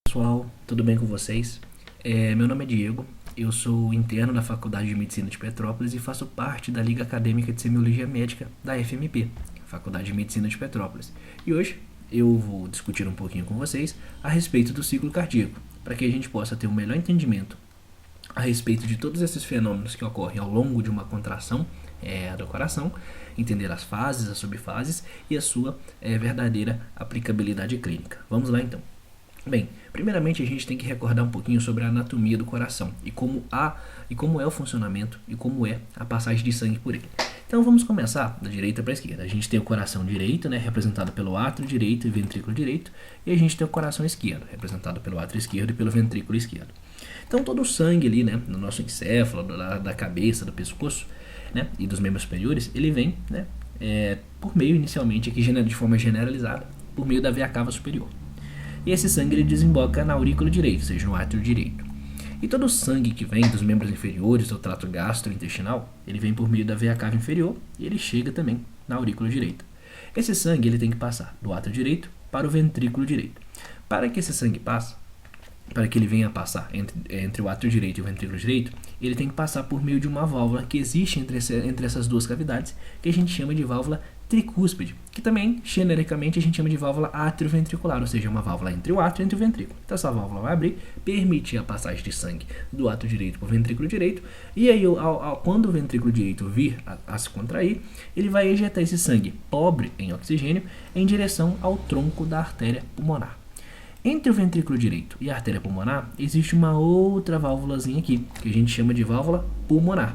Pessoal, tudo bem com vocês? Meu nome é Diego, eu sou interno da Faculdade de Medicina de Petrópolis e faço parte da Liga Acadêmica de Semiologia Médica da FMP, Faculdade de Medicina de Petrópolis. E hoje eu vou discutir um pouquinho com vocês a respeito do ciclo cardíaco, para que a gente possa ter um melhor entendimento a respeito de todos esses fenômenos que ocorrem ao longo de uma contração do coração, entender as fases, as subfases e a sua verdadeira aplicabilidade clínica. Vamos lá então. Bem, primeiramente a gente tem que recordar um pouquinho sobre a anatomia do coração e como é o funcionamento e como é a passagem de sangue por ele. Então vamos começar da direita para a esquerda. A gente tem o coração direito, representado pelo átrio direito e ventrículo direito, e a gente tem o coração esquerdo, representado pelo átrio esquerdo e pelo ventrículo esquerdo. Então todo o sangue ali, no nosso encéfalo, da cabeça, do pescoço, e dos membros superiores, ele vem, por meio inicialmente aqui de forma generalizada, por meio da veia cava superior. E esse sangue ele desemboca na aurícula direita, ou seja, no átrio direito. E todo o sangue que vem dos membros inferiores do trato gastrointestinal, ele vem por meio da veia cava inferior e ele chega também na aurícula direita. Esse sangue ele tem que passar do átrio direito para o ventrículo direito. Para que esse sangue passe, para que ele venha passar entre o átrio direito e o ventrículo direito, ele tem que passar por meio de uma válvula que existe entre essas duas cavidades, que a gente chama de válvula tricúspide, que também, genericamente, a gente chama de válvula atrioventricular, ou seja, uma válvula entre o átrio e entre o ventrículo. Então essa válvula vai abrir, permitir a passagem de sangue do átrio direito para o ventrículo direito, e aí quando o ventrículo direito vir a se contrair, ele vai ejetar esse sangue pobre em oxigênio em direção ao tronco da artéria pulmonar. Entre o ventrículo direito e a artéria pulmonar, existe uma outra válvulazinha aqui, que a gente chama de válvula pulmonar.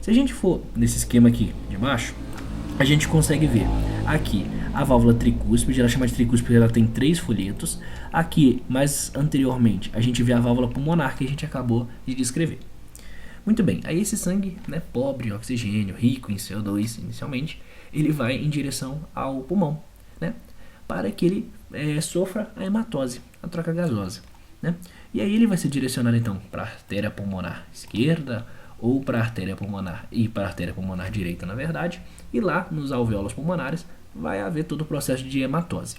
Se a gente for nesse esquema aqui de baixo, a gente consegue ver aqui a válvula tricúspide, ela chama de tricúspide, ela tem 3 folhetos. Aqui, mais anteriormente, a gente vê a válvula pulmonar que a gente acabou de descrever. Muito bem, aí esse sangue, pobre em oxigênio, rico em CO2 inicialmente, ele vai em direção ao pulmão, para que ele sofra a hematose, a troca gasosa. E aí ele vai ser direcionado então para a artéria pulmonar esquerda, ou para a artéria pulmonar e para a artéria pulmonar direita, na verdade, e lá nos alvéolos pulmonares vai haver todo o processo de hematose.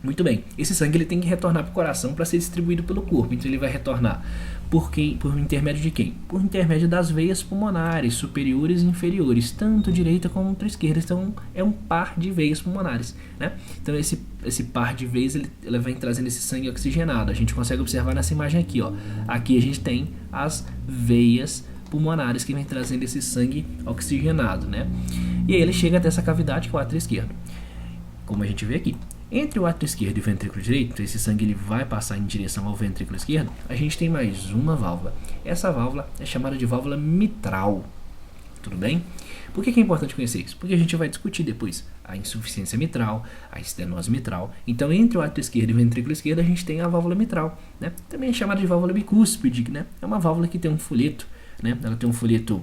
Muito bem, esse sangue ele tem que retornar para o coração para ser distribuído pelo corpo, então ele vai retornar por intermédio de quem? Por intermédio das veias pulmonares, superiores e inferiores, tanto direita como esquerda, então é um par de veias pulmonares, Então esse par de veias ele vem trazendo esse sangue oxigenado, a gente consegue observar nessa imagem aqui, aqui a gente tem as veias pulmonares que vem trazendo esse sangue oxigenado, E aí ele chega até essa cavidade que é o átrio esquerdo, como a gente vê aqui. Entre o átrio esquerdo e o ventrículo direito, esse sangue ele vai passar em direção ao ventrículo esquerdo, a gente tem mais uma válvula. Essa válvula é chamada de válvula mitral. Tudo bem? Por que é importante conhecer isso? Porque a gente vai discutir depois a insuficiência mitral, a estenose mitral. Então, entre o átrio esquerdo e o ventrículo esquerdo, a gente tem a válvula mitral. Também é chamada de válvula bicúspide. É uma válvula que tem um folheto. Ela tem um folheto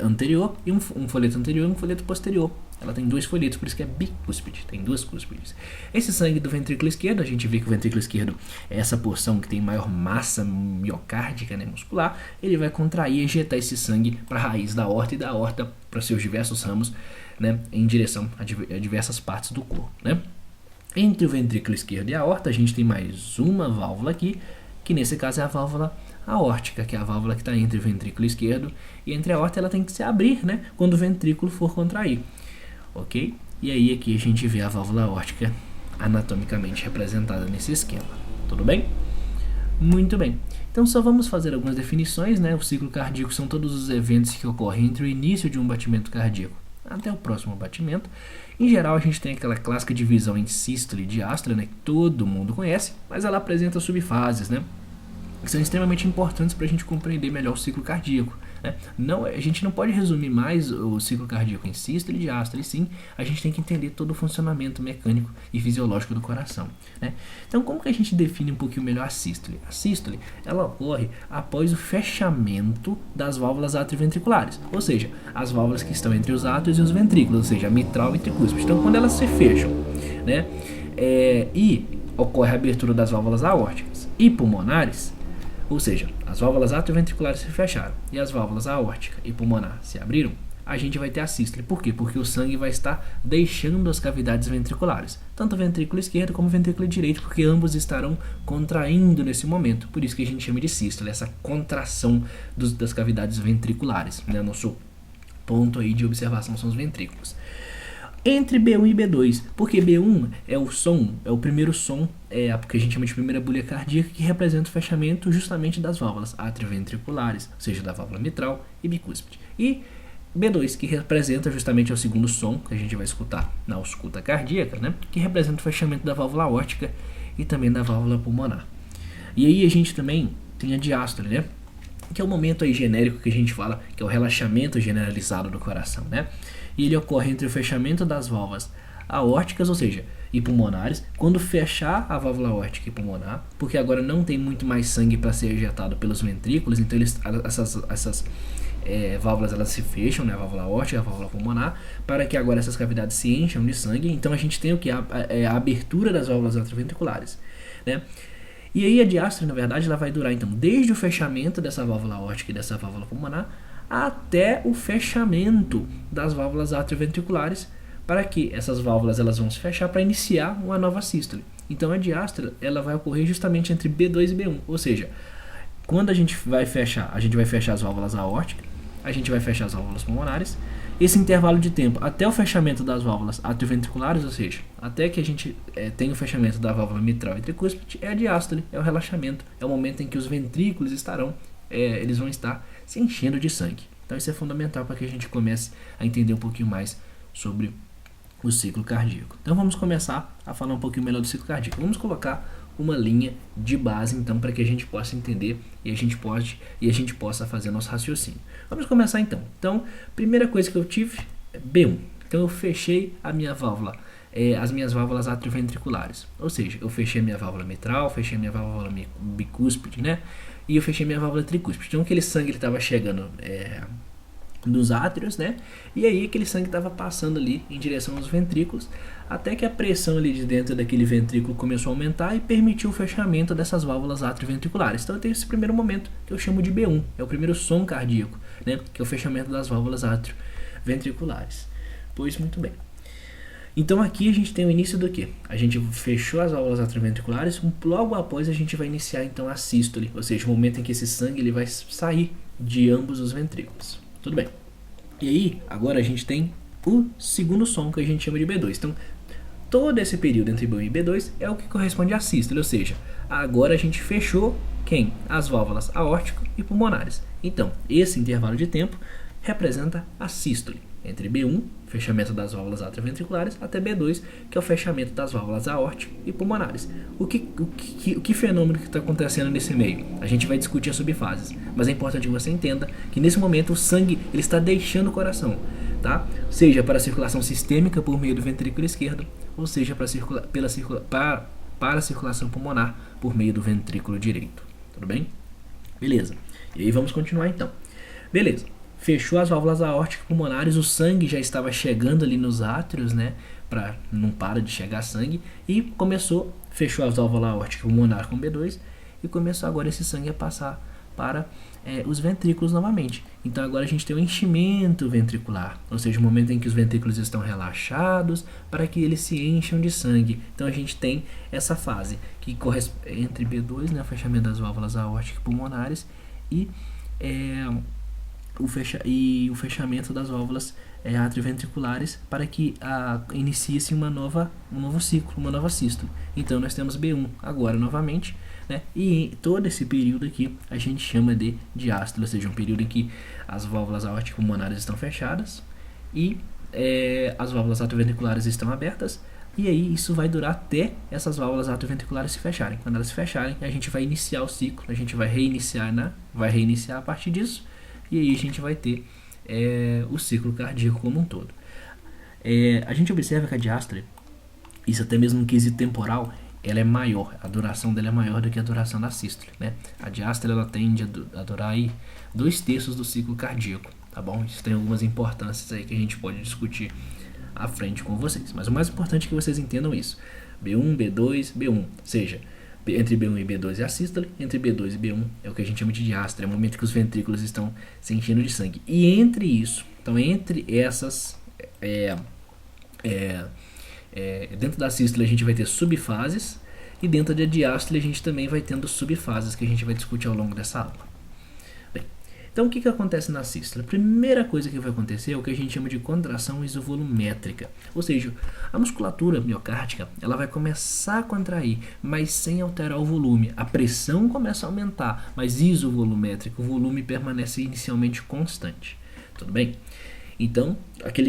anterior e um folheto anterior e um folheto posterior. Ela tem 2 folhetos, por isso que é bicúspide, tem 2 cúspides. Esse sangue do ventrículo esquerdo, a gente vê que o ventrículo esquerdo é essa porção que tem maior massa miocárdica, muscular, ele vai contrair e ejetar esse sangue para a raiz da aorta e da aorta para seus diversos ramos, em direção a diversas partes do corpo. Entre o ventrículo esquerdo e a aorta, a gente tem mais uma válvula aqui, que nesse caso é a válvula aórtica, que é a válvula que está entre o ventrículo esquerdo e entre a aorta, ela tem que se abrir, quando o ventrículo for contrair. Ok? E aí aqui a gente vê a válvula aórtica anatomicamente representada nesse esquema. Tudo bem? Muito bem. Então só vamos fazer algumas definições, O ciclo cardíaco são todos os eventos que ocorrem entre o início de um batimento cardíaco até o próximo batimento. Em geral a gente tem aquela clássica divisão em sístole e diástole, que todo mundo conhece, mas ela apresenta subfases, que são extremamente importantes para a gente compreender melhor o ciclo cardíaco. A gente não pode resumir mais o ciclo cardíaco em sístole e diástole, sim, a gente tem que entender todo o funcionamento mecânico e fisiológico do coração. Então, como que a gente define um pouquinho melhor a sístole? A sístole, ela ocorre após o fechamento das válvulas atrioventriculares, ou seja, as válvulas que estão entre os átrios e os ventrículos, ou seja, a mitral e tricúspide. Então, quando elas se fecham, e ocorre a abertura das válvulas aórticas e pulmonares, ou seja, as válvulas atrioventriculares se fecharam e as válvulas aórtica e pulmonar se abriram, a gente vai ter a sístole. Por quê? Porque o sangue vai estar deixando as cavidades ventriculares, tanto o ventrículo esquerdo como o ventrículo direito, porque ambos estarão contraindo nesse momento. Por isso que a gente chama de sístole, essa contração das cavidades ventriculares, né? Nosso ponto aí de observação são os ventrículos. Entre B1 e B2, porque B1 é o som, é o primeiro som, porque a gente chama de primeira bolha cardíaca, que representa o fechamento justamente das válvulas atrioventriculares, ou seja, da válvula mitral e bicúspide. E B2, que representa justamente o segundo som que a gente vai escutar na ausculta cardíaca, né, que representa o fechamento da válvula aórtica e também da válvula pulmonar. E aí a gente também tem a diástole, né, que é o momento aí genérico que a gente fala, que é o relaxamento generalizado do coração, né? E ele ocorre entre o fechamento das válvulas aórticas, ou seja, e pulmonares, quando fechar a válvula aórtica e pulmonar, porque agora não tem muito mais sangue para ser ejetado pelos ventrículos, então essas válvulas elas se fecham, né, a válvula aórtica e a válvula pulmonar, para que agora essas cavidades se encham de sangue. Então a gente tem o que? A abertura das válvulas atrioventriculares, né? E aí a diástole, na verdade, ela vai durar então desde o fechamento dessa válvula aórtica e dessa válvula pulmonar até o fechamento das válvulas atrioventriculares, para que essas válvulas elas vão se fechar para iniciar uma nova sístole. Então a diástole ela vai ocorrer justamente entre B2 e B1, ou seja, quando a gente vai fechar as válvulas aórticas, a gente vai fechar as válvulas pulmonares. Esse intervalo de tempo até o fechamento das válvulas atrioventriculares, ou seja, até que a gente tenha o fechamento da válvula mitral e tricúspide, é a diástole, é o relaxamento, é o momento em que os ventrículos eles vão estar se enchendo de sangue. Então isso é fundamental para que a gente comece a entender um pouquinho mais sobre o ciclo cardíaco. Então vamos começar a falar um pouquinho melhor do ciclo cardíaco. Vamos colocar uma linha de base então para que a gente possa entender e a gente possa fazer nosso raciocínio. Vamos começar então. Então, primeira coisa que eu tive é B1. Então eu fechei a minha válvula, as minhas válvulas atrioventriculares. Ou seja, eu fechei a minha válvula mitral, fechei a minha válvula bicúspide, né? E eu fechei minha válvula tricúspide. Então aquele sangue estava chegando dos átrios, né? E aí aquele sangue estava passando ali em direção aos ventrículos, até que a pressão ali de dentro daquele ventrículo começou a aumentar e permitiu o fechamento dessas válvulas atrioventriculares. Então eu tenho esse primeiro momento que eu chamo de B1, é o primeiro som cardíaco, né? Que é o fechamento das válvulas atrioventriculares. Pois muito bem. Então aqui a gente tem o início do quê? A gente fechou as válvulas atrioventriculares, logo após a gente vai iniciar então a sístole, ou seja, o momento em que esse sangue ele vai sair de ambos os ventrículos. Tudo bem. E aí, agora a gente tem o segundo som que a gente chama de B2. Então, todo esse período entre B1 e B2 é o que corresponde à sístole, ou seja, agora a gente fechou quem? As válvulas aórtico e pulmonares. Então, esse intervalo de tempo representa a sístole. Entre B1, fechamento das válvulas atrioventriculares, até B2, que é o fechamento das válvulas aórtico e pulmonares. O que fenômeno que está acontecendo nesse meio? A gente vai discutir as subfases, mas é importante que você entenda que nesse momento o sangue ele está deixando o coração, tá? Seja para a circulação sistêmica por meio do ventrículo esquerdo, ou seja para a circulação pulmonar por meio do ventrículo direito. Tudo bem? Beleza. E aí vamos continuar então. Beleza. Fechou as válvulas aórticas e pulmonares, o sangue já estava chegando ali nos átrios, né? Não para de chegar sangue. E fechou as válvulas aórticas e pulmonares com B2 e começou agora esse sangue a passar para os ventrículos novamente. Então agora a gente tem um enchimento ventricular, ou seja, o momento em que os ventrículos estão relaxados para que eles se encham de sangue. Então a gente tem essa fase que corresponde entre B2, né? O fechamento das válvulas aórticas e pulmonares e o fechamento das válvulas atrioventriculares para que inicie-se um novo ciclo, uma nova sístole. Então nós temos B1 agora novamente, né? E todo esse período aqui a gente chama de diástole, ou seja, um período em que as válvulas aórticas pulmonares estão fechadas e as válvulas atrioventriculares estão abertas. E aí isso vai durar até essas válvulas atrioventriculares se fecharem. Quando elas se fecharem, a gente vai iniciar o ciclo, a gente vai reiniciar a partir disso. E aí a gente vai ter o ciclo cardíaco como um todo. A gente observa que a diástole, isso até mesmo no quesito temporal, ela é maior, a duração dela é maior do que a duração da sístole, né? A diástole ela tende a durar aí 2/3 do ciclo cardíaco, tá bom? Isso tem algumas importâncias aí que a gente pode discutir à frente com vocês. Mas o mais importante é que vocês entendam isso. B1, B2, B1, ou seja, Entre B1 e B2 é a sístole, entre B2 e B1 é o que a gente chama de diástole, é o momento que os ventrículos estão se enchendo de sangue. E entre isso, então entre essas, dentro da sístole a gente vai ter subfases, e dentro da diástole a gente também vai tendo subfases que a gente vai discutir ao longo dessa aula. Bem, então o que acontece na sístole? A primeira coisa que vai acontecer é o que a gente chama de contração isovolumétrica, ou seja, a musculatura miocárdica ela vai começar a contrair, mas sem alterar o volume. A pressão começa a aumentar, mas isovolumétrico, o volume permanece inicialmente constante. Tudo bem? Então,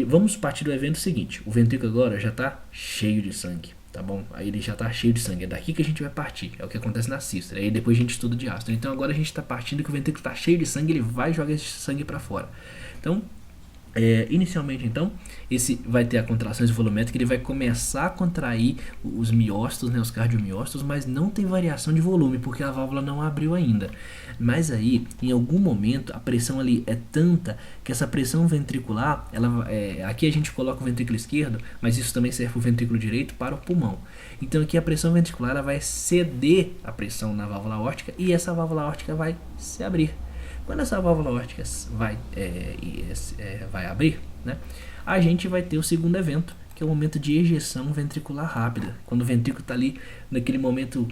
vamos partir do evento seguinte. O ventrículo agora já está cheio de sangue, tá bom? Aí ele já está cheio de sangue. É daqui que a gente vai partir. É o que acontece na sístole. Aí depois a gente estuda diástole. Então agora a gente está partindo que o ventrículo está cheio de sangue, ele vai jogar esse sangue para fora. Então, inicialmente então, esse vai ter a contração isovolumétrica, ele vai começar a contrair os miócitos, né, os cardiomiócitos, mas não tem variação de volume, porque a válvula não abriu ainda. Mas aí, em algum momento, a pressão ali é tanta que essa pressão ventricular, aqui a gente coloca o ventrículo esquerdo, mas isso também serve para o ventrículo direito, para o pulmão. Então aqui a pressão ventricular ela vai ceder a pressão na válvula aórtica e essa válvula aórtica vai se abrir. Quando essa válvula aórtica vai abrir, né, a gente vai ter o segundo evento, que é o momento de ejeção ventricular rápida. Quando o ventrículo está ali, naquele momento,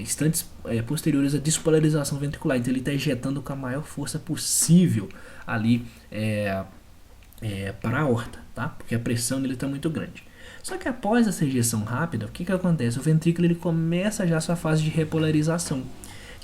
instantes posteriores à despolarização ventricular. Então ele está ejetando com a maior força possível ali para a aorta, tá? Porque a pressão nele está muito grande. Só que após essa ejeção rápida, o que acontece? O ventrículo ele começa já a sua fase de repolarização.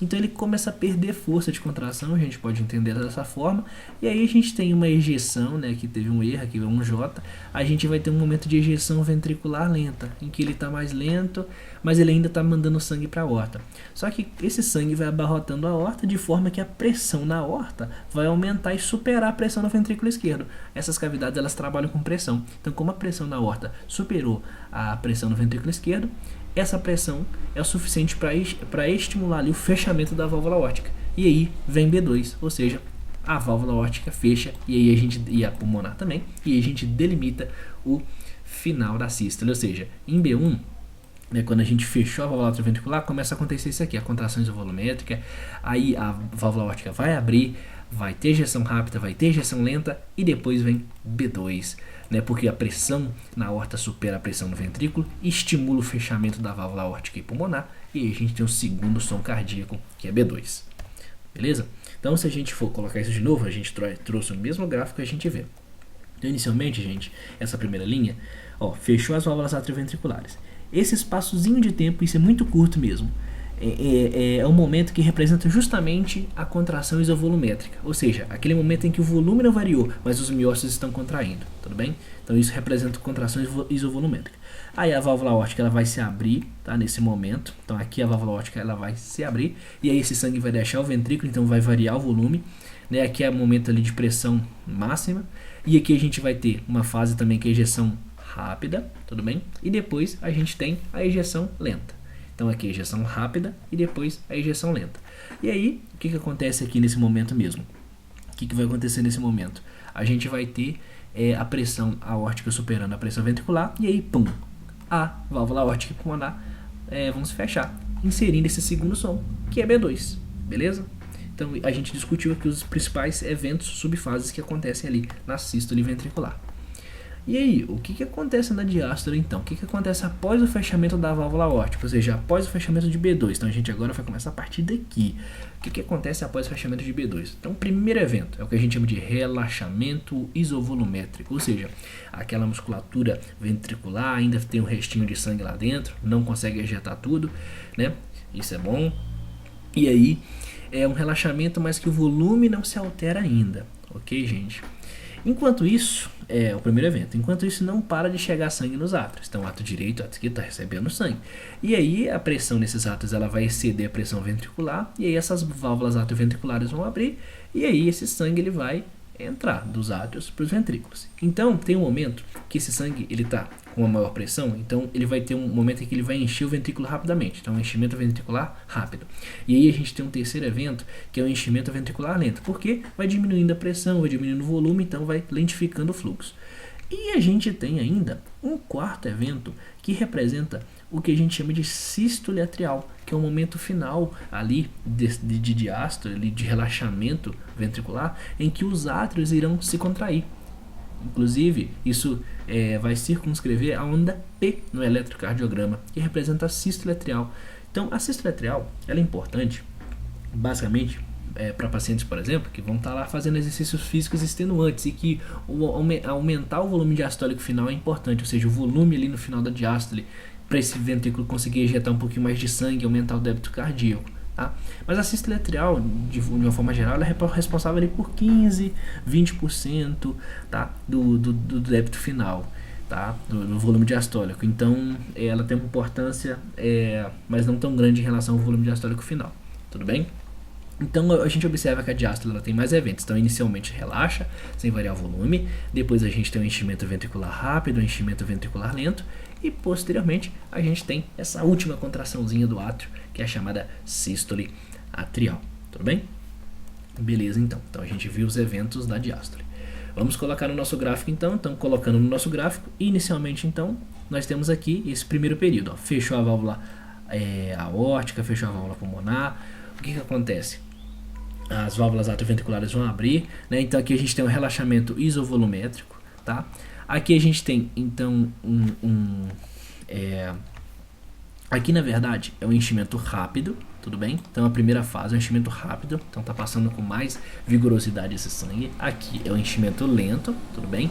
Então ele começa a perder força de contração, a gente pode entender dessa forma, e aí a gente tem uma ejeção, né, que teve um erro, aqui é um J, a gente vai ter um momento de ejeção ventricular lenta, em que ele está mais lento, mas ele ainda está mandando sangue para a aorta. Só que esse sangue vai abarrotando a aorta de forma que a pressão na aorta vai aumentar e superar a pressão no ventrículo esquerdo. Essas cavidades elas trabalham com pressão, então como a pressão na aorta superou a pressão no ventrículo esquerdo, essa pressão é o suficiente para estimular ali o fechamento da válvula aórtica. E aí vem B2, ou seja, a válvula aórtica fecha e a pulmonar também, e aí a gente delimita o final da sístole. Ou seja, em B1, né, quando a gente fechou a válvula atrioventricular, começa a acontecer isso aqui, a contração isovolumétrica, aí a válvula aórtica vai abrir, vai ter ejeção rápida, vai ter ejeção lenta e depois vem B2. Né, porque a pressão na aorta supera a pressão no ventrículo, estimula o fechamento da válvula aórtica e pulmonar, e aí a gente tem o segundo som cardíaco, que é B2. Beleza? Então, se a gente for colocar isso de novo, a gente trouxe o mesmo gráfico que a gente vê. Então, inicialmente, gente, essa primeira linha, fechou as válvulas atrioventriculares. Esse espaçozinho de tempo, isso é muito curto mesmo, é um momento que representa justamente a contração isovolumétrica, ou seja, aquele momento em que o volume não variou, mas os miócitos estão contraindo, tudo bem? Então isso representa a contração isovolumétrica. Aí a válvula aórtica ela vai se abrir, tá? Nesse momento, então aqui a válvula aórtica ela vai se abrir, e aí esse sangue vai deixar o ventrículo, então vai variar o volume, né? Aqui é o momento ali de pressão máxima, e aqui a gente vai ter uma fase também que é a ejeção rápida, tudo bem? E depois a gente tem a ejeção lenta. Então aqui a ejeção rápida e depois a ejeção lenta. E aí, o que acontece aqui nesse momento mesmo? O que vai acontecer nesse momento? A gente vai ter a pressão aórtica superando a pressão ventricular e aí, pum, a válvula aórtica e pulmonar vão se fechar, inserindo esse segundo som, que é B2, beleza? Então a gente discutiu aqui os principais eventos subfases que acontecem ali na sístole ventricular. E aí, o que acontece na diástole então? O que acontece após o fechamento da válvula aórtica, ou seja, após o fechamento de B2? Então a gente agora vai começar a partir daqui. O que acontece após o fechamento de B2? Então o primeiro evento é o que a gente chama de relaxamento isovolumétrico, ou seja, aquela musculatura ventricular ainda tem um restinho de sangue lá dentro, não consegue ejetar tudo, né? Isso é bom. E aí, é um relaxamento, mas que o volume não se altera ainda, ok, gente? Enquanto isso, é o primeiro evento. Enquanto isso, não para de chegar sangue nos átrios. Então, o ato direito, o ato esquerdo está recebendo sangue. E aí, a pressão nesses átrios ela vai exceder a pressão ventricular. E aí, essas válvulas atrioventriculares vão abrir. E aí, esse sangue ele vai entrar dos átrios para os ventrículos. Então, tem um momento que esse sangue ele está com uma maior pressão. Então, ele vai ter um momento em que ele vai encher o ventrículo rapidamente. Então, um enchimento ventricular rápido. E aí, a gente tem um terceiro evento, que é o enchimento ventricular lento. Porque vai diminuindo a pressão, vai diminuindo o volume, então vai lentificando o fluxo. E a gente tem ainda um quarto evento que representa o que a gente chama de sístole atrial, que é o momento final ali de diástole, ali, de relaxamento ventricular, em que os átrios irão se contrair. Inclusive, isso vai circunscrever a onda P no eletrocardiograma, que representa a sístole atrial. Então, a sístole atrial ela é importante, basicamente, para pacientes, por exemplo, que vão estar lá fazendo exercícios físicos extenuantes e que aumentar o volume diastólico final é importante, ou seja, o volume ali no final da diástole, para esse ventrículo conseguir injetar um pouquinho mais de sangue e aumentar o débito cardíaco. Tá? Mas a sístole atrial, de uma forma geral, ela é responsável ali por 15, 20%, tá? do débito final, tá? do volume diastólico. Então, ela tem uma importância, mas não tão grande em relação ao volume diastólico final. Tudo bem? Então a gente observa que a diástole ela tem mais eventos. Então inicialmente relaxa, sem variar o volume. Depois a gente tem um enchimento ventricular rápido, um enchimento ventricular lento. E posteriormente a gente tem essa última contraçãozinha do átrio, que é a chamada sístole atrial. Tudo bem? Beleza, então. Então a gente viu os eventos da diástole. Vamos colocar no nosso gráfico então. Então colocando no nosso gráfico, inicialmente então, nós temos aqui esse primeiro período. Ó. Fechou a válvula aórtica, fechou a válvula pulmonar. O que acontece? As válvulas atrioventriculares vão abrir, né? Então aqui a gente tem um relaxamento isovolumétrico, tá? Aqui a gente tem então aqui na verdade é um enchimento rápido, tudo bem? Então a primeira fase é um enchimento rápido, então tá passando com mais vigorosidade esse sangue. Aqui é um enchimento lento, tudo bem?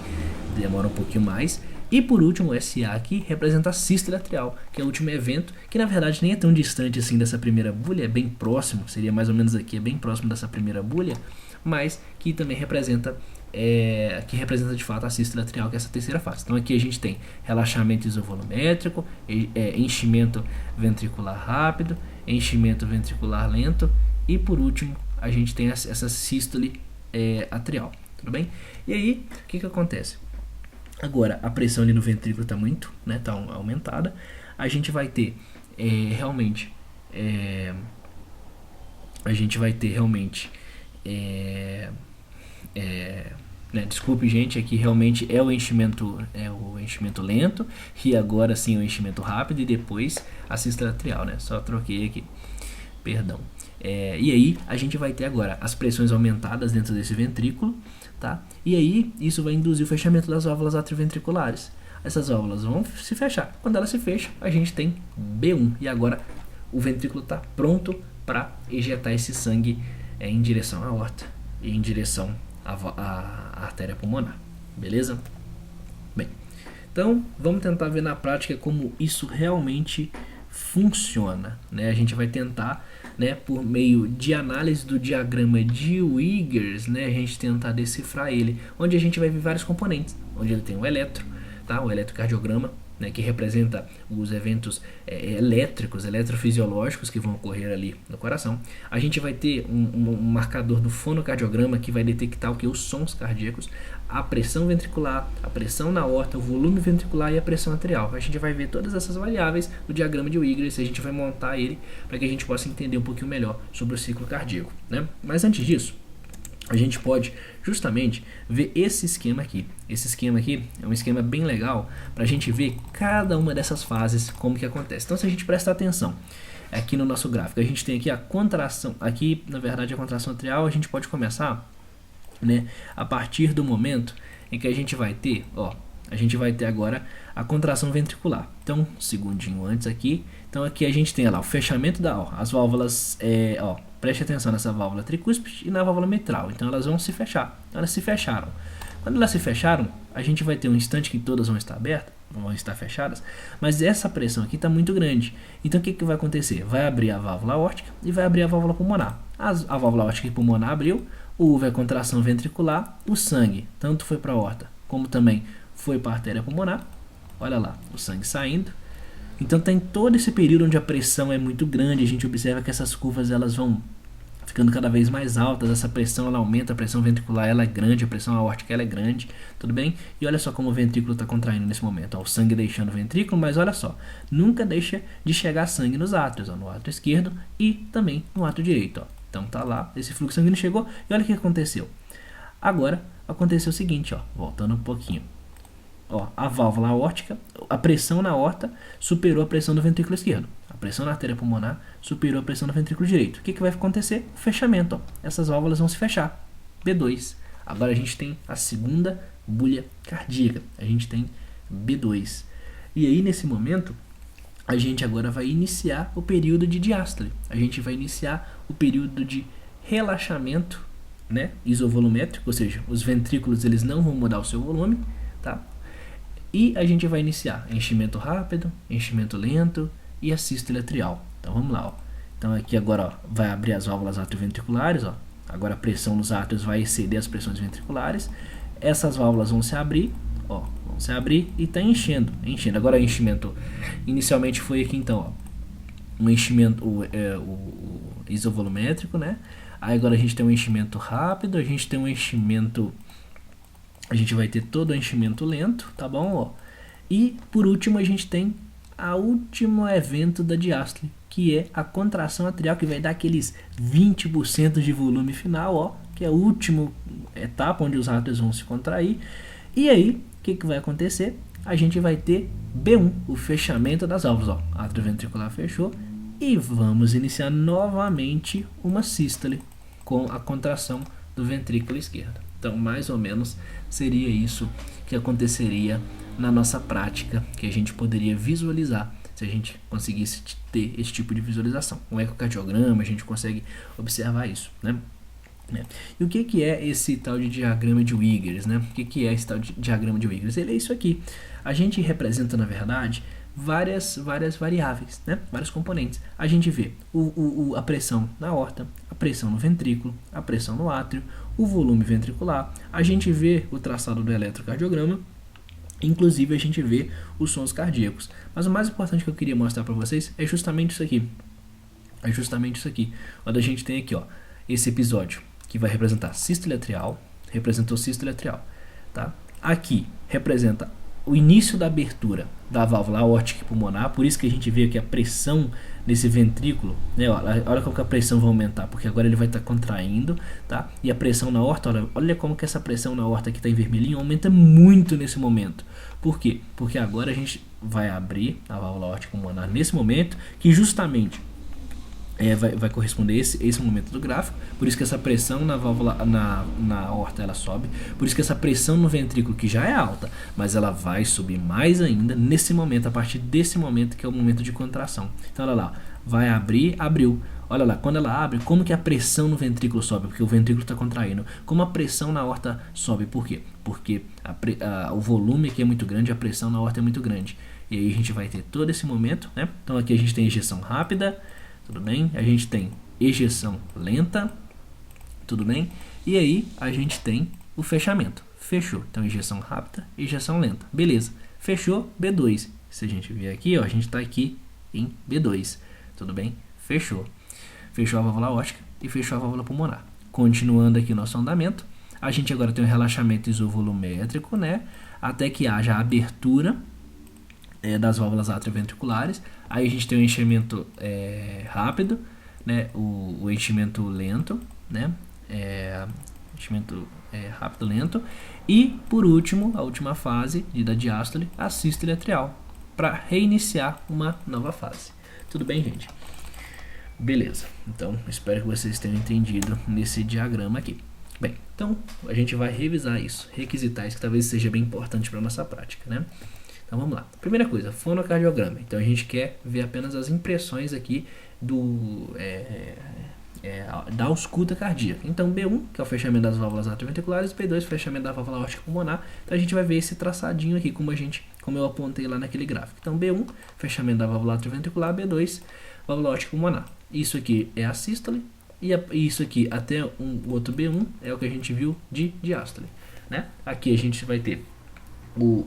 Demora um pouquinho mais. E por último, o SA aqui representa a sístole atrial, que é o último evento, que na verdade nem é tão distante assim dessa primeira bulha, é bem próximo, seria mais ou menos aqui, é bem próximo dessa primeira bulha, mas que também representa, de fato a sístole atrial, que é essa terceira fase. Então aqui a gente tem relaxamento isovolumétrico, enchimento ventricular rápido, enchimento ventricular lento e por último a gente tem essa sístole atrial, tudo bem? E aí, o que acontece? Agora, a pressão ali no ventrículo está muito, né, tá aumentada. A gente vai ter realmente, né, desculpe gente, aqui realmente é o enchimento lento e agora sim o enchimento rápido e depois a sístole atrial, né? Só troquei aqui, perdão. E aí a gente vai ter agora as pressões aumentadas dentro desse ventrículo, tá? E aí isso vai induzir o fechamento das válvulas atrioventriculares. Essas válvulas vão se fechar. Quando elas se fecham, a gente tem B1 e agora o ventrículo está pronto para ejetar esse sangue em direção à aorta e em direção à artéria pulmonar, beleza? Bem, então vamos tentar ver na prática como isso realmente funciona, né? A gente vai tentar, né, por meio de análise do diagrama de Wiggers, né, a gente tentar decifrar ele, onde a gente vai ver vários componentes, onde ele tem o eletro, tá? O eletrocardiograma, né, que representa os eventos elétricos, eletrofisiológicos que vão ocorrer ali no coração. A gente vai ter um marcador do fonocardiograma que vai detectar o que? Os sons cardíacos, a pressão ventricular, a pressão na aorta, o volume ventricular e a pressão arterial. A gente vai ver todas essas variáveis no diagrama de Wiggers e a gente vai montar ele para que a gente possa entender um pouquinho melhor sobre o ciclo cardíaco, né? Mas antes disso, a gente pode justamente ver esse esquema aqui. Esse esquema aqui é um esquema bem legal para a gente ver cada uma dessas fases, como que acontece. Então, se a gente prestar atenção aqui no nosso gráfico, a gente tem aqui a contração, aqui na verdade a contração atrial, a gente pode começar, né, a partir do momento em que a gente vai ter, a gente vai ter agora a contração ventricular. Então, um segundinho antes aqui, então aqui a gente tem lá o fechamento as válvulas, preste atenção nessa válvula tricúspide e na válvula mitral. Então elas vão se fechar. Então, elas se fecharam. Quando elas se fecharam, a gente vai ter um instante que todas vão estar abertas, vão estar fechadas, mas essa pressão aqui está muito grande. Então o que vai acontecer? Vai abrir a válvula aórtica e vai abrir a válvula pulmonar. A válvula aórtica e pulmonar abriu, houve a contração ventricular, o sangue tanto foi para a aorta como também foi para a artéria pulmonar. Olha lá, o sangue saindo. Então tem todo esse período onde a pressão é muito grande, a gente observa que essas curvas elas vão ficando cada vez mais altas, essa pressão ela aumenta, a pressão ventricular ela é grande, a pressão aórtica ela é grande, tudo bem? E olha só como o ventrículo está contraindo nesse momento, o sangue deixando o ventrículo, mas olha só, nunca deixa de chegar sangue nos átrios, no átrio esquerdo e também no átrio direito, Então tá lá, esse fluxo sanguíneo chegou e olha o que aconteceu. Agora aconteceu o seguinte, voltando um pouquinho. Ó, a válvula aórtica, a pressão na aorta superou a pressão do ventrículo esquerdo. A pressão na artéria pulmonar superou a pressão do ventrículo direito. O que vai acontecer? O fechamento. Ó. Essas válvulas vão se fechar. B2. Agora a gente tem a segunda bulha cardíaca. A gente tem B2. E aí, nesse momento, a gente agora vai iniciar o período de diástole. A gente vai iniciar o período de relaxamento, né, isovolumétrico, ou seja, os ventrículos eles não vão mudar o seu volume, tá? E a gente vai iniciar enchimento rápido, enchimento lento e a sístole atrial. Então vamos lá, ó. Então aqui agora, ó, vai abrir as válvulas atrioventriculares, ó. Agora a pressão nos átrios vai exceder as pressões ventriculares. Essas válvulas vão se abrir, ó, vão se abrir e tá enchendo. Agora o enchimento inicialmente foi aqui então, ó, um enchimento o isovolumétrico, né? Aí agora a gente tem um enchimento rápido, a gente tem um enchimento, a gente vai ter todo o enchimento lento, tá bom? Ó. E por último a gente tem o último evento da diástole, que é a contração atrial, que vai dar aqueles 20% de volume final, ó, que é a última etapa onde os átrios vão se contrair. E aí, o que vai acontecer? A gente vai ter B1, o fechamento das válvulas, ó. Átrio ventricular fechou e vamos iniciar novamente uma sístole com a contração do ventrículo esquerdo. Então, mais ou menos, seria isso que aconteceria na nossa prática, que a gente poderia visualizar se a gente conseguisse ter esse tipo de visualização. Com o ecocardiograma, a gente consegue observar isso, né? E o que é esse tal de diagrama de Wiggers, né? O que é esse tal de diagrama de Wiggers? Ele é isso aqui. A gente representa, na verdade, várias variáveis, né? Vários componentes. A gente vê a pressão na aorta, a pressão no ventrículo, a pressão no átrio, o volume ventricular. A gente vê o traçado do eletrocardiograma. Inclusive a gente vê os sons cardíacos. Mas o mais importante que eu queria mostrar para vocês é justamente isso aqui. Onde a gente tem aqui, ó, esse episódio que vai representar sístole atrial, representou sístole atrial, tá? Aqui representa o início da abertura da válvula aórtica e pulmonar, por isso que a gente vê que a pressão nesse ventrículo, né, olha como que a pressão vai aumentar, porque agora ele vai estar contraindo, tá? E a pressão na aorta, olha como que essa pressão na aorta que está em vermelhinho aumenta muito nesse momento. Por quê? Porque agora a gente vai abrir a válvula aórtica pulmonar nesse momento, que justamente vai corresponder esse momento do gráfico. Por isso que essa pressão na válvula na aorta ela sobe, por isso que essa pressão no ventrículo, que já é alta, mas ela vai subir mais ainda nesse momento, a partir desse momento que é o momento de contração. Então olha lá, vai abrir, abriu. Olha lá, quando ela abre, como que a pressão no ventrículo sobe? Porque o ventrículo está contraindo. Como a pressão na aorta sobe? Por quê? Porque o volume aqui é muito grande, a pressão na aorta é muito grande. E aí a gente vai ter todo esse momento, né? Então aqui a gente tem ejeção rápida, tudo bem? A gente tem ejeção lenta, tudo bem? E aí a gente tem o fechamento. Fechou. Então ejeção rápida, ejeção lenta. Beleza. Fechou, B2. Se a gente vier aqui, ó, a gente está aqui em B2. Tudo bem? Fechou. Fechou a válvula aórtica e fechou a válvula pulmonar. Continuando aqui nosso andamento, a gente agora tem um relaxamento isovolumétrico, né? Até que haja a abertura das válvulas atrioventriculares. Aí a gente tem o enchimento rápido, né? O enchimento lento, né? Enchimento rápido, lento. E, por último, a última fase da diástole, a sístole atrial, para reiniciar uma nova fase. Tudo bem, gente? Beleza. Então, espero que vocês tenham entendido nesse diagrama aqui. Bem, então, a gente vai revisar isso, requisitar isso, que talvez seja bem importante para a nossa prática, né? Então vamos lá. Primeira coisa, fonocardiograma. Então a gente quer ver apenas as impressões aqui da ausculta cardíaca. Então B1, que é o fechamento das válvulas atrioventriculares, B2, fechamento da válvula aórtica pulmonar. Então a gente vai ver esse traçadinho aqui, como eu apontei lá naquele gráfico. Então B1, fechamento da válvula atrioventricular, B2, válvula aórtica pulmonar. Isso aqui é a sístole, e isso aqui até o outro B1 é o que a gente viu de diástole, né? Aqui a gente vai ter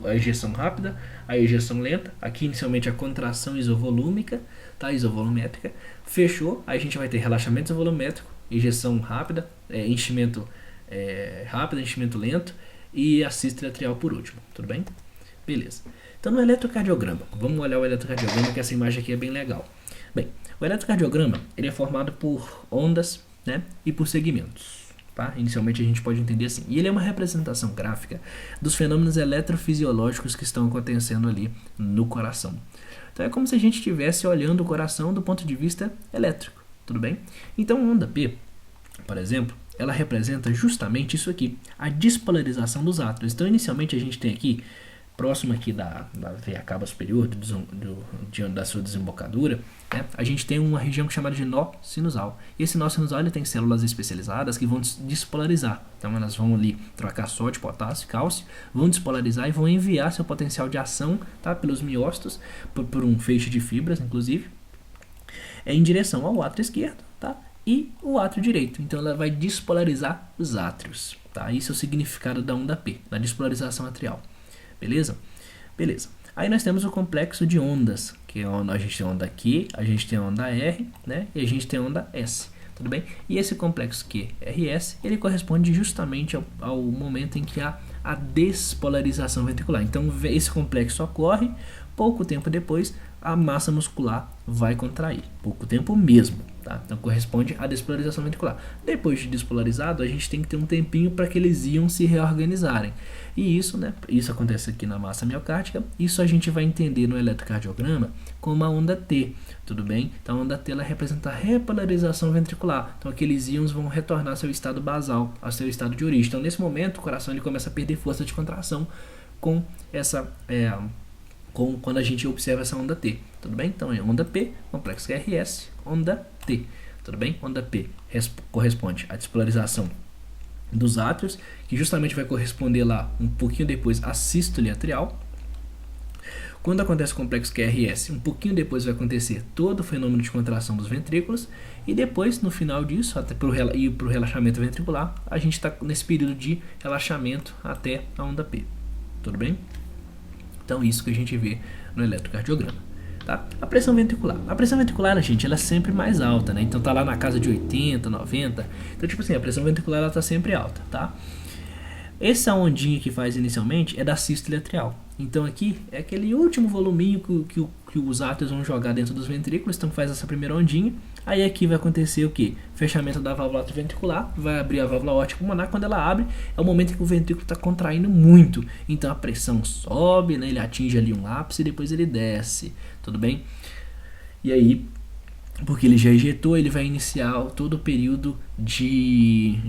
a ejeção rápida, a ejeção lenta, aqui inicialmente a contração isovolúmica, tá? Isovolumétrica, fechou, aí a gente vai ter relaxamento isovolumétrico, ejeção rápida, enchimento rápido, enchimento lento e a sístole atrial por último, tudo bem? Beleza. Então no eletrocardiograma, vamos olhar o eletrocardiograma, que essa imagem aqui é bem legal. Bem, o eletrocardiograma ele é formado por ondas, né, e por segmentos. Tá? Inicialmente a gente pode entender assim. E ele é uma representação gráfica dos fenômenos eletrofisiológicos que estão acontecendo ali no coração. Então é como se a gente estivesse olhando o coração do ponto de vista elétrico, tudo bem? Então a onda P, por exemplo, ela representa justamente isso aqui, a despolarização dos átomos. Então inicialmente a gente tem aqui, próximo aqui da veia cava superior, da sua desembocadura, né, a gente tem uma região chamada de nó sinusal. E esse nó sinusal ele tem células especializadas que vão despolarizar. Então elas vão ali trocar sódio, potássio, cálcio, vão despolarizar e vão enviar seu potencial de ação, tá, pelos miócitos, por um feixe de fibras, inclusive, em direção ao átrio esquerdo, tá, e o átrio direito. Então ela vai despolarizar os átrios. Tá? Isso é o significado da onda P, da despolarização atrial. Beleza? Beleza. Aí nós temos o complexo de ondas, que é a gente tem a onda Q, a gente tem a onda R, né? E a gente tem a onda S, tudo bem? E esse complexo QRS, ele corresponde justamente ao momento em que há a despolarização ventricular. Então esse complexo ocorre, pouco tempo depois a massa muscular vai contrair, pouco tempo mesmo, tá? Então corresponde à despolarização ventricular. Depois de despolarizado, a gente tem que ter um tempinho para que eles íons se reorganizarem. E isso, né? Isso acontece aqui na massa miocárdica. Isso a gente vai entender no eletrocardiograma como a onda T, tudo bem? Então a onda T ela representa a repolarização ventricular. Então aqueles íons vão retornar ao seu estado basal, ao seu estado de origem. Então nesse momento o coração ele começa a perder força de contração com essa quando a gente observa essa onda T, tudo bem? Então é onda P, complexo QRS, onda T, tudo bem? Onda P corresponde à despolarização dos átrios, que justamente vai corresponder lá um pouquinho depois à sístole atrial. Quando acontece o complexo QRS, um pouquinho depois vai acontecer todo o fenômeno de contração dos ventrículos, e depois, no final disso, até para o relaxamento ventricular, a gente está nesse período de relaxamento até a onda P, tudo bem? Então isso que a gente vê no eletrocardiograma. Tá? A pressão ventricular, gente, ela é sempre mais alta, né? Então tá lá na casa de 80, 90. Então tipo assim, a pressão ventricular ela tá sempre alta, tá? Essa ondinha que faz inicialmente é da sístole atrial. Então aqui é aquele último voluminho que os átrios vão jogar dentro dos ventrículos, então faz essa primeira ondinha. Aí aqui vai acontecer o que? Fechamento da válvula atrioventricular, vai abrir a válvula aórtica pulmonar. Quando ela abre, é o momento em que o ventrículo está contraindo muito. Então a pressão sobe, né? Ele atinge ali um ápice e depois ele desce, tudo bem? E aí, porque ele já ejetou, ele vai iniciar todo o período de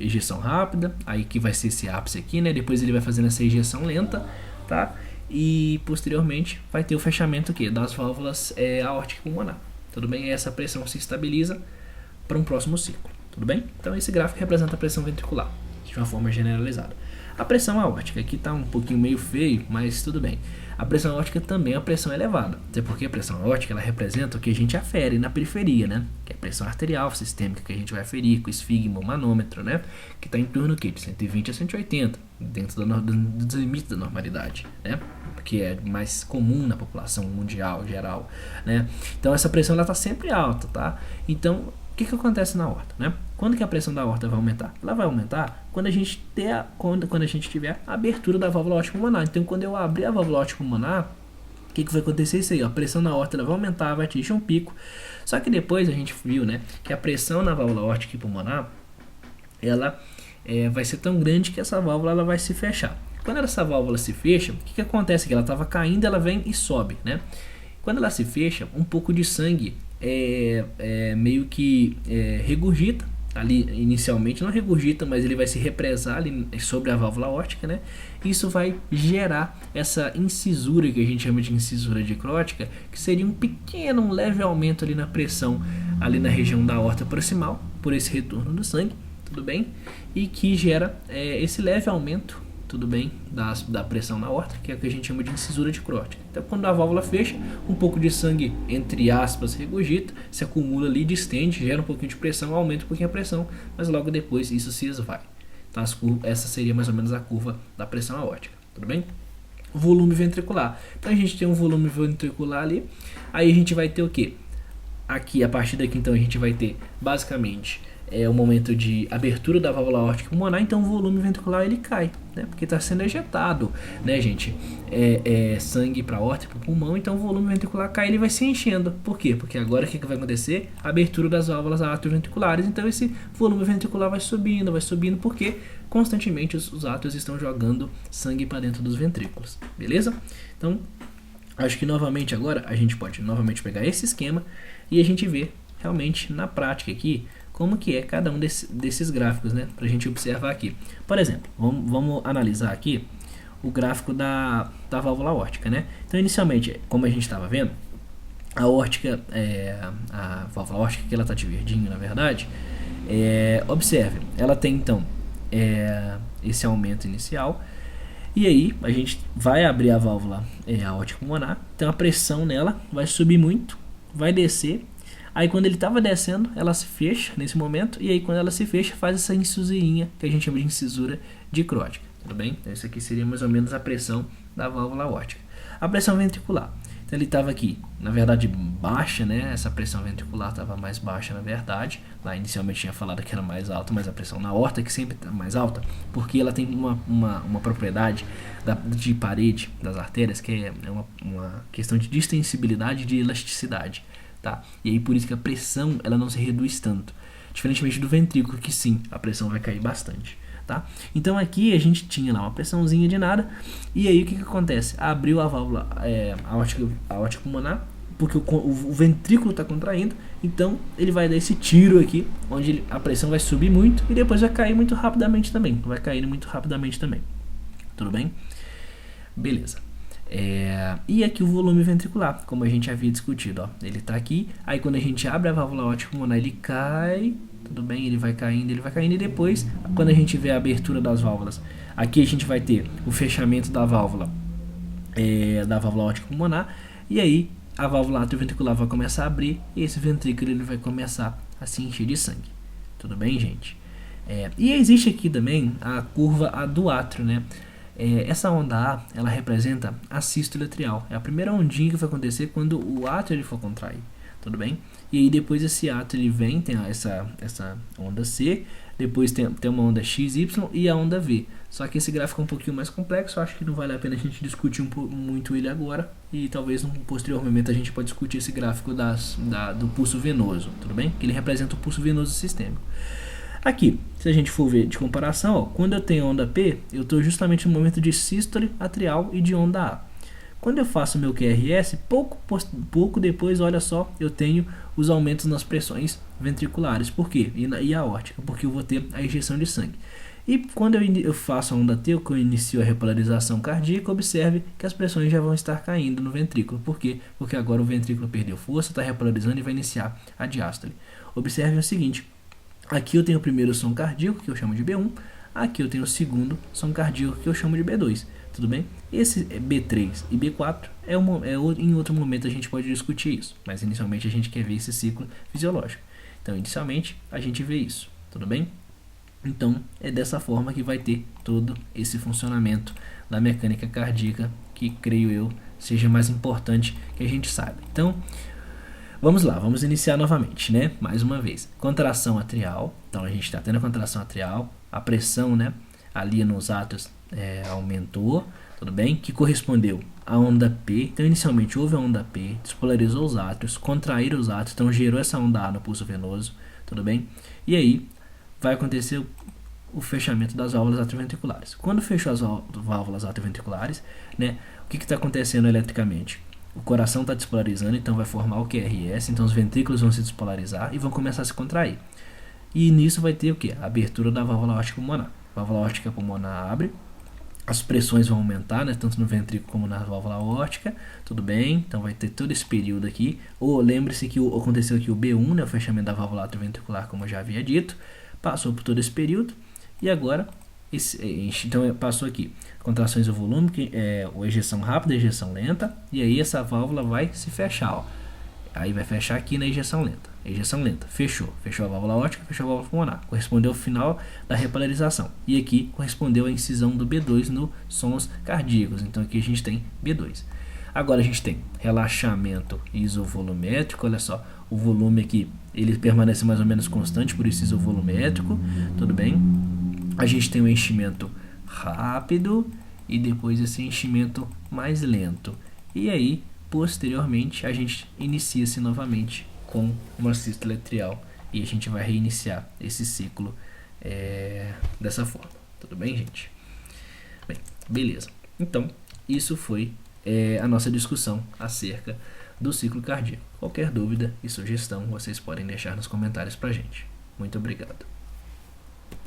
ejeção rápida, aí que vai ser esse ápice aqui, né? Depois ele vai fazendo essa ejeção lenta, tá? E posteriormente vai ter o fechamento aqui das válvulas aórtica e pulmonar. Tudo bem? E essa pressão se estabiliza para um próximo ciclo. Tudo bem? Então esse gráfico representa a pressão ventricular de uma forma generalizada. A pressão aórtica aqui está um pouquinho meio feio, mas tudo bem. A pressão aórtica também é uma pressão elevada. Até porque a pressão aórtica ela representa o que a gente afere na periferia, né? Que é a pressão arterial sistêmica que a gente vai aferir com o esfigmo, o manômetro, né? Que está em torno de 120 a 180, dentro dos limites da normalidade, né? Que é mais comum na população mundial geral, né? Então essa pressão ela está sempre alta, tá? Então o que acontece na aorta, né? Quando que a pressão da aorta vai aumentar? Ela vai aumentar quando a gente tiver a abertura da válvula aórtica pulmonar. Então quando eu abrir a válvula aórtica pulmonar, o que vai acontecer isso aí? A pressão na aorta ela vai aumentar, vai atingir um pico. Só que depois a gente viu, né, que a pressão na válvula aórtica pulmonar ela vai ser tão grande que essa válvula ela vai se fechar. Quando essa válvula se fecha, o que acontece? Que ela estava caindo, ela vem e sobe, né? Quando ela se fecha, um pouco de sangue meio que regurgita ali inicialmente, não regurgita, mas ele vai se represar ali sobre a válvula aórtica, né? Isso vai gerar essa incisura que a gente chama de incisura dicrótica, que seria um leve aumento ali na pressão ali na região da aorta proximal, por esse retorno do sangue, tudo bem? E que gera esse leve aumento, tudo bem, da pressão na aorta, que é o que a gente chama de incisura dicrótica. Então quando a válvula fecha, um pouco de sangue, entre aspas, regurgita, se acumula ali, distende, gera um pouquinho de pressão, aumenta um pouquinho a pressão, mas logo depois isso se esvai. Então essa seria mais ou menos a curva da pressão aórtica, tudo bem? Volume ventricular. Então a gente tem um volume ventricular ali, aí a gente vai ter o quê? Aqui, a partir daqui, então, a gente vai ter, basicamente, o momento de abertura da válvula aórtica pulmonar, então o volume ventricular ele cai, né? Porque está sendo ejetado, né, gente? Sangue para a aorta e para o pulmão, então o volume ventricular cai, ele vai se enchendo. Por quê? Porque agora o que vai acontecer? A abertura das válvulas atrioventriculares, então esse volume ventricular vai subindo, porque constantemente os átrios estão jogando sangue para dentro dos ventrículos, beleza? Então, acho que novamente agora a gente pode novamente pegar esse esquema e a gente ver realmente na prática aqui como que é cada um desses gráficos, né? Para a gente observar aqui. Por exemplo, vamos analisar aqui o gráfico da válvula aórtica, né? Então, inicialmente, como a gente estava vendo, a aórtica, a válvula aórtica, que ela está de verdinho, na verdade, observe, ela tem então esse aumento inicial, e aí a gente vai abrir a válvula aórtica pulmonar, então a pressão nela vai subir muito, vai descer. Aí quando ele estava descendo, ela se fecha nesse momento, e aí quando ela se fecha, faz essa incisurinha que a gente chama de incisura dicrótica, tudo bem? Então isso aqui seria mais ou menos a pressão da válvula aórtica. A pressão ventricular, então ele estava aqui, na verdade baixa, né? Essa pressão ventricular estava mais baixa, na verdade. Lá inicialmente tinha falado que era mais alta, mas a pressão na aorta que sempre está mais alta, porque ela tem uma propriedade de parede das artérias, que é uma questão de distensibilidade e de elasticidade. Tá? E aí por isso que a pressão ela não se reduz tanto, diferentemente do ventrículo, que sim, a pressão vai cair bastante, tá? Então aqui a gente tinha lá uma pressãozinha de nada, e aí o que acontece? Abriu a válvula aórtica pulmonar, porque o ventrículo está contraindo, então ele vai dar esse tiro aqui, onde a pressão vai subir muito e depois vai cair muito rapidamente também, tudo bem? Beleza. E aqui o volume ventricular, como a gente havia discutido, ó, ele está aqui. Aí quando a gente abre a válvula aórtica pulmonar, ele cai, tudo bem, ele vai caindo, e depois, quando a gente vê a abertura das válvulas, aqui a gente vai ter o fechamento da válvula aórtica pulmonar, e aí a válvula atrioventricular vai começar a abrir, e esse ventrículo ele vai começar a se encher de sangue, tudo bem, gente? E existe aqui também a curva do átrio, né? Essa onda A, ela representa a sístole atrial. É a primeira ondinha que vai acontecer quando o átrio ele for contrair, tudo bem? E aí depois esse átrio ele vem, tem essa onda C, depois tem uma onda XY e a onda V. Só que esse gráfico é um pouquinho mais complexo, acho que não vale a pena a gente discutir muito ele agora, e talvez num posterior momento a gente pode discutir esse gráfico do pulso venoso, tudo bem? Que ele representa o pulso venoso sistêmico. Aqui, se a gente for ver de comparação, ó, quando eu tenho onda P, eu estou justamente no momento de sístole atrial e de onda A. Quando eu faço meu QRS, pouco depois, olha só, eu tenho os aumentos nas pressões ventriculares. Por quê? E aórtica, porque eu vou ter a injeção de sangue. E quando eu faço a onda T, que eu inicio a repolarização cardíaca, observe que as pressões já vão estar caindo no ventrículo. Por quê? Porque agora o ventrículo perdeu força, está repolarizando e vai iniciar a diástole. Observe o seguinte. Aqui eu tenho o primeiro som cardíaco, que eu chamo de B1. Aqui eu tenho o segundo som cardíaco, que eu chamo de B2. Tudo bem? Esse B3 e B4 em outro momento a gente pode discutir isso. Mas inicialmente a gente quer ver esse ciclo fisiológico. Então, inicialmente, a gente vê isso. Tudo bem? Então, é dessa forma que vai ter todo esse funcionamento da mecânica cardíaca, que creio eu seja mais importante que a gente saiba. Então, vamos lá, vamos iniciar novamente, né? Mais uma vez, contração atrial. Então a gente está tendo a contração atrial, a pressão, né, ali nos átrios aumentou, tudo bem? Que correspondeu à onda P. Então inicialmente houve a onda P, despolarizou os átrios, contraíram os átrios, então gerou essa onda A no pulso venoso, tudo bem? E aí vai acontecer o fechamento das válvulas atrioventriculares. Quando fechou as válvulas atrioventriculares, né, o que está acontecendo eletricamente? O coração está despolarizando, então vai formar o QRS, então os ventrículos vão se despolarizar e vão começar a se contrair. E nisso vai ter o que? A abertura da válvula aórtica pulmonar. A válvula aórtica pulmonar abre, as pressões vão aumentar, né, tanto no ventrículo como na válvula aórtica, tudo bem? Então vai ter todo esse período aqui. Ou lembre-se que aconteceu aqui o B1, né, o fechamento da válvula atrioventricular, como eu já havia dito, passou por todo esse período e agora então passou aqui contrações do volume, ejeção rápida, ejeção lenta, e aí essa válvula vai se fechar, ó. Aí vai fechar aqui na ejeção lenta, fechou a válvula aórtica, fechou a válvula pulmonar, correspondeu ao final da repolarização, e aqui correspondeu à incisão do B2 nos sons cardíacos, então aqui a gente tem B2. Agora a gente tem relaxamento isovolumétrico, olha só, o volume aqui ele permanece mais ou menos constante, por isso isovolumétrico, tudo bem? A gente tem o enchimento rápido e depois esse enchimento mais lento. E aí, posteriormente, a gente inicia-se novamente com uma sístole atrial e a gente vai reiniciar esse ciclo dessa forma. Tudo bem, gente? Bem, beleza. Então, isso foi a nossa discussão acerca do ciclo cardíaco. Qualquer dúvida e sugestão, vocês podem deixar nos comentários pra gente. Muito obrigado.